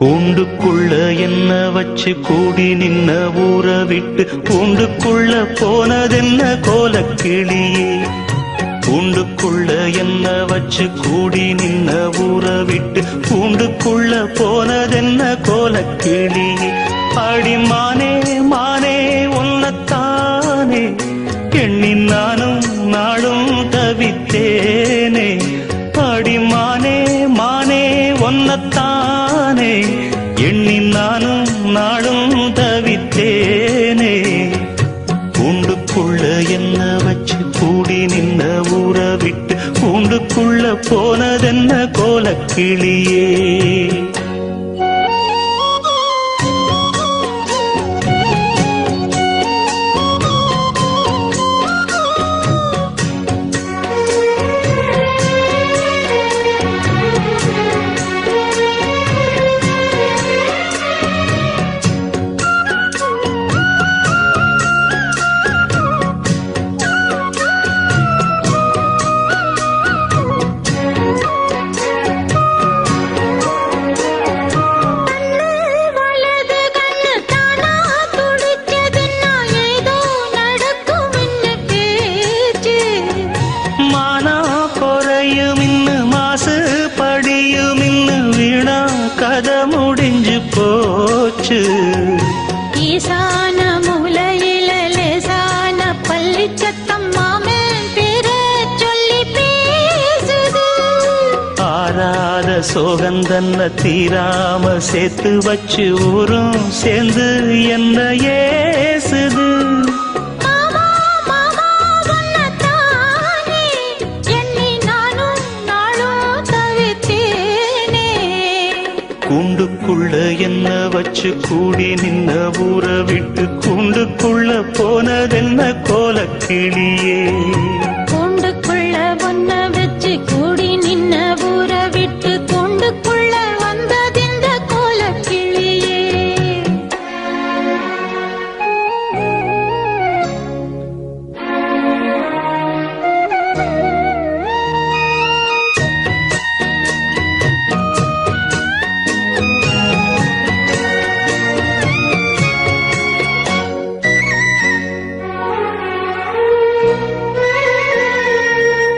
கூண்டுக்குள்ள என்ன வச்சு கூடி நின்ன ஊற விட்டு கூண்டுக்குள்ள போனதென்ன கோலக்கிளியே. கூண்டுக்குள்ள என்ன வச்சு கூடி நின்ன ஊற விட்டு கூண்டுக்குள்ள போனதென்ன கோலக்கிளியே. அடிமானே மானே உன்னத்தானே எண்ணி நானும் நாளும் தவித்தேனே. அடிமானே மானே ஒன்னத்தானே எண்ணி நானும் நாளும் தவித்தேனே. கூண்டுக்குள்ள என்ன வச்சு கூடி நின்ன ஊற விட்டு கூண்டுக்குள்ள போனதென்ன கோலக்கிளியே. கதை முடிஞ்சு போச்சு. ஈசான மூலையில லேசான பள்ளி சத்தம் மாமன் பேர சொல்லி பேசுது. ஆறாத சோகந்தன்ன தீராம சேர்த்து வச்சு ஊரும் சேர்ந்து என்ன ஏசுது. கூண்டுக்குள்ள என்ன வச்சு கூடி நின்ன ஊற விட்டு கூண்டுக்குள்ள போனதென்ன கோலக்கிளியே. கூண்டுக்குள்ள ஒன்ன வச்சு கூடி நின்ன ஊற விட்டு கூண்டுக்குள்ள வந்ததிந்த கோலக்கிளியே.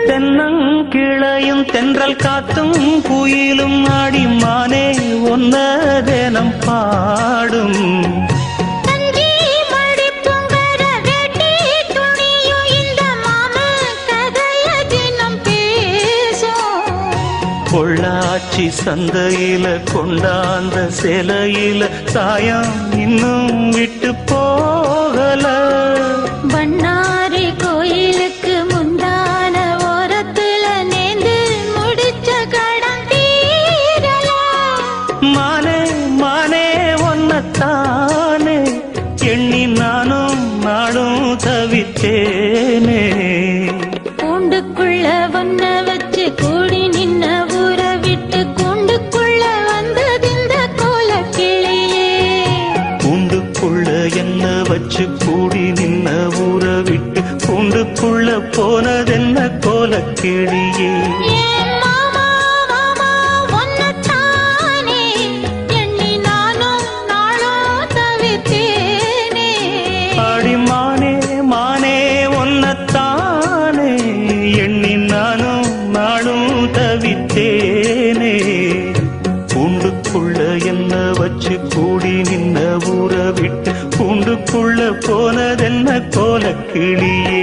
தென்னங்கிளையும் தென்றல் காத்தும் குயிலும் ஆடிமானே ஒன்ன தினம் பாடும். பொள்ளாச்சி சந்தையில கொண்டாந்த சிலையில சாயம் இன்னும் விட்டு போகல. பண்ணாரி கோயிலுக்கு முந்தான ஓரத்துல நேர்ந்து முடிச்ச கடன் தீரல. மானே மானே ஒன்னத்தானே எண்ணி நானும் நாளும் தவித்தேனே. கூண்டுக்குள்ள ஒன்ன வச்சு கூடி நின்ன ஊற விட்டு கூண்டுக்குள்ள வந்ததிந்த கோலக்கிளியே. கூண்டுக்குள்ள என்ன வச்சு கூடி நின்ன ஊற விட்டு கூண்டுக்குள்ள போனதென்ன கோலக்கிளியே. அடிமானே மானே ஒன்னத்தானே எண்ணி நானும் நாளும் தவித்தேனே. கூண்டுக்குள்ள என்ன வச்சு கூடி நின்ன ஊற விட்டு கூண்டுக்குள்ள போனதென்ன கோலக்கிளியே.